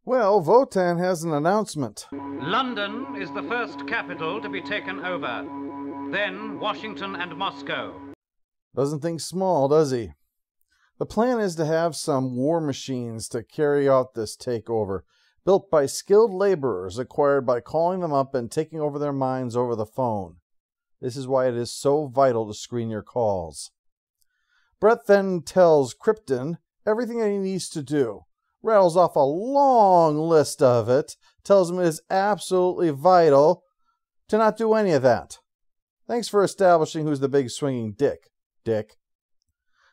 Well, Votan has an announcement. London is the first capital to be taken over. Then Washington and Moscow. Doesn't think small, does he? The plan is to have some war machines to carry out this takeover, built by skilled laborers acquired by calling them up and taking over their minds over the phone. This is why it is so vital to screen your calls. Brett then tells Krypton everything that he needs to do, rattles off a long list of it, tells him it is absolutely vital to not do any of that. Thanks for establishing who's the big swinging dick, Dick.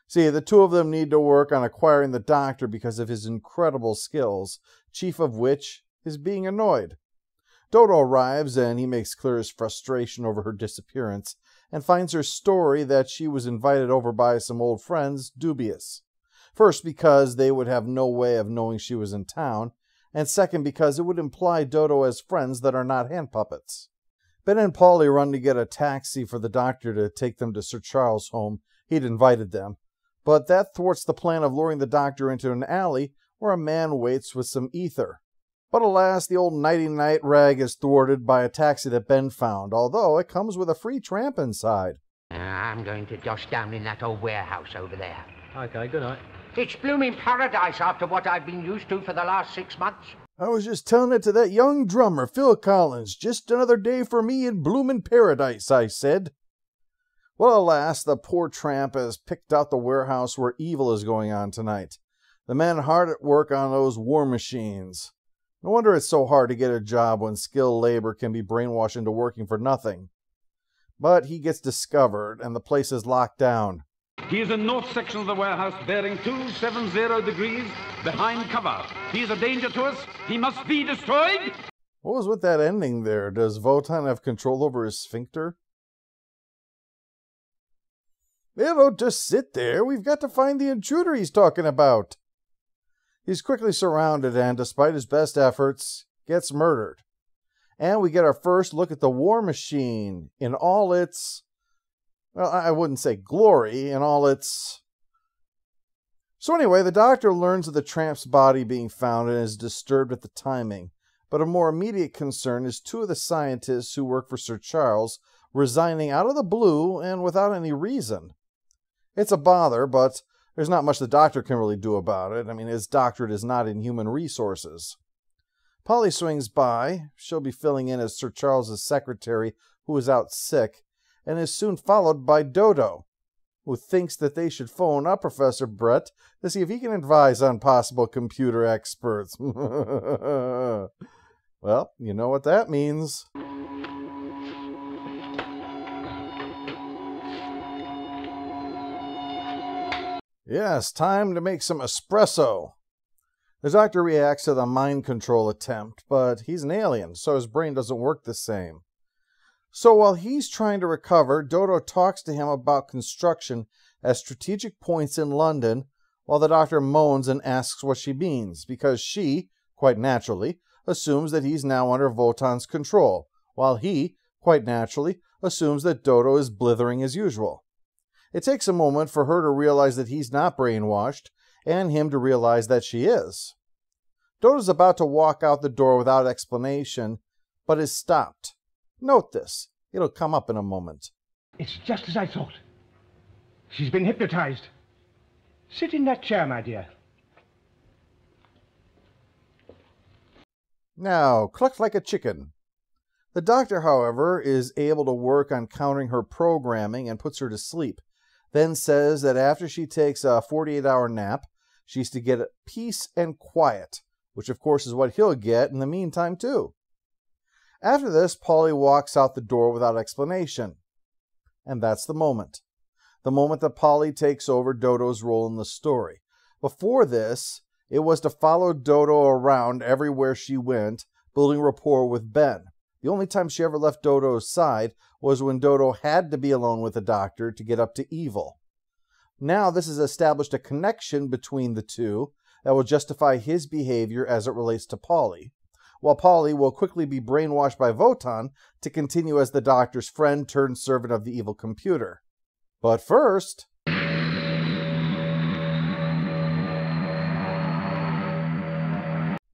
See, the two of them need to work on acquiring the Doctor because of his incredible skills, chief of which is being annoyed. Dodo arrives and he makes clear his frustration over her disappearance and finds her story that she was invited over by some old friends dubious. First, because they would have no way of knowing she was in town, and second, because it would imply Dodo has friends that are not hand puppets. Ben and Polly run to get a taxi for the Doctor to take them to Sir Charles' home. He'd invited them. But that thwarts the plan of luring the Doctor into an alley where a man waits with some ether. But alas, the old nighty-night rag is thwarted by a taxi that Ben found, although it comes with a free tramp inside. I'm going to dosh down in that old warehouse over there. Okay, good night. It's blooming paradise after what I've been used to for the last 6 months. I was just telling it to that young drummer, Phil Collins. Just another day for me in bloomin' paradise, I said. Well, alas, the poor tramp has picked out the warehouse where evil is going on tonight. The men hard at work on those war machines. No wonder it's so hard to get a job when skilled labor can be brainwashed into working for nothing. But he gets discovered, and the place is locked down. He is in north section of the warehouse, bearing 270 degrees, behind cover. He is a danger to us. He must be destroyed. What was with that ending there? Does Votan have control over his sphincter? They don't just sit there. We've got to find the intruder he's talking about. He's quickly surrounded and, despite his best efforts, gets murdered. And we get our first look at the war machine in all its, well, I wouldn't say glory, in all its... So anyway, the Doctor learns of the tramp's body being found and is disturbed at the timing. But a more immediate concern is two of the scientists who work for Sir Charles resigning out of the blue and without any reason. It's a bother, but there's not much the Doctor can really do about it. I mean, his doctorate is not in human resources. Polly swings by. She'll be filling in as Sir Charles's secretary, who is out sick, and is soon followed by Dodo, who thinks that they should phone up Professor Brett to see if he can advise on possible computer experts. Well, you know what that means. Yes, time to make some espresso. The Doctor reacts to the mind control attempt, but he's an alien, so his brain doesn't work the same. So while he's trying to recover, Dodo talks to him about construction at strategic points in London, while the Doctor moans and asks what she means, because she, quite naturally, assumes that he's now under Votan's control, while he, quite naturally, assumes that Dodo is blithering as usual. It takes a moment for her to realize that he's not brainwashed, and him to realize that she is. Dodo's about to walk out the door without explanation, but is stopped. Note this. It'll come up in a moment. It's just as I thought. She's been hypnotized. Sit in that chair, my dear. Now, cluck like a chicken. The Doctor, however, is able to work on countering her programming and puts her to sleep, then says that after she takes a 48-hour nap, she's to get peace and quiet, which of course is what he'll get in the meantime too. After this, Polly walks out the door without explanation. And that's the moment. The moment that Polly takes over Dodo's role in the story. Before this, it was to follow Dodo around everywhere she went, building rapport with Ben. The only time she ever left Dodo's side was when Dodo had to be alone with the Doctor to get up to evil. Now this has established a connection between the two that will justify his behavior as it relates to Polly, while Polly will quickly be brainwashed by Votan to continue as the Doctor's friend turned servant of the evil computer. But first...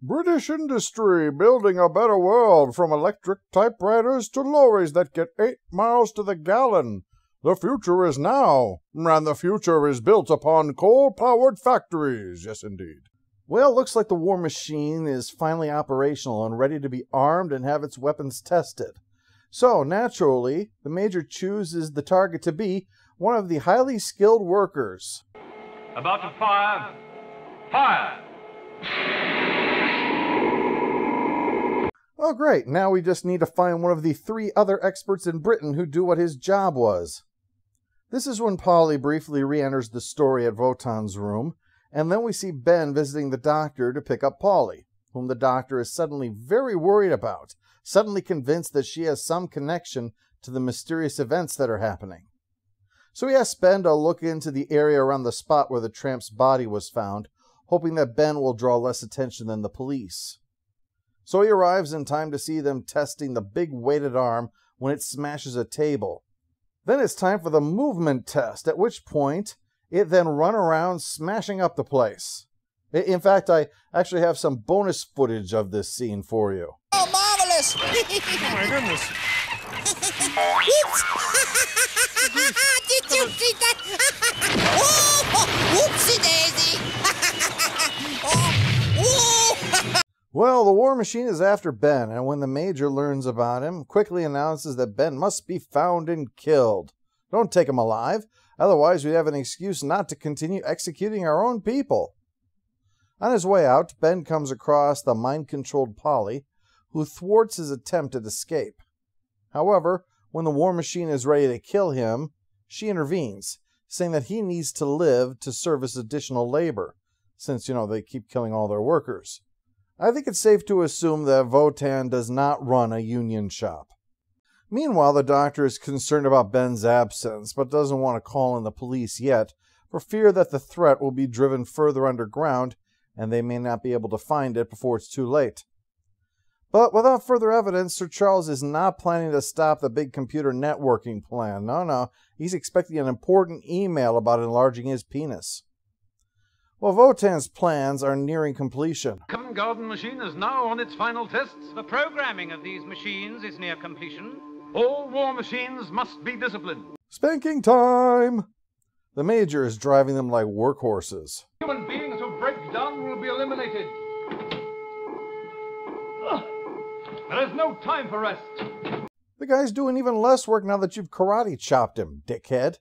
British industry building a better world, from electric typewriters to lorries that get 8 miles to the gallon. The future is now, and the future is built upon coal-powered factories. Yes, indeed. Well, looks like the war machine is finally operational and ready to be armed and have its weapons tested. So, naturally, the Major chooses the target to be one of the highly skilled workers. About to fire. Fire! Oh, great. Now we just need to find one of the 3 other experts in Britain who do what his job was. This is when Polly briefly re-enters the story at Wotan's room, and then we see Ben visiting the doctor to pick up Polly, whom the doctor is suddenly very worried about, suddenly convinced that she has some connection to the mysterious events that are happening. So he asks Ben to look into the area around the spot where the tramp's body was found, hoping that Ben will draw less attention than the police. So he arrives in time to see them testing the big weighted arm when it smashes a table. Then it's time for the movement test, at which point it then run around smashing up the place. In fact, I actually have some bonus footage of this scene for you. Oh, marvelous! Oh my goodness. Oops! Did you see that? Oh, whoopsie daisy! Oh. Well, the war machine is after Ben, and when the Major learns about him, quickly announces that Ben must be found and killed. Don't take him alive, otherwise we'd have an excuse not to continue executing our own people. On his way out, Ben comes across the mind-controlled Polly, who thwarts his attempt at escape. However, when the war machine is ready to kill him, she intervenes, saying that he needs to live to service additional labor, since, they keep killing all their workers. I think it's safe to assume that Wotan does not run a union shop. Meanwhile, the doctor is concerned about Ben's absence, but doesn't want to call in the police yet, for fear that the threat will be driven further underground, and they may not be able to find it before it's too late. But without further evidence, Sir Charles is not planning to stop the big computer networking plan. No, he's expecting an important email about enlarging his penis. Well, Wotan's plans are nearing completion. Covent Garden machine is now on its final tests. The programming of these machines is near completion. All war machines must be disciplined. Spanking time! The Major is driving them like workhorses. Human beings who break down will be eliminated. There is no time for rest. The guy's doing even less work now that you've karate chopped him, dickhead.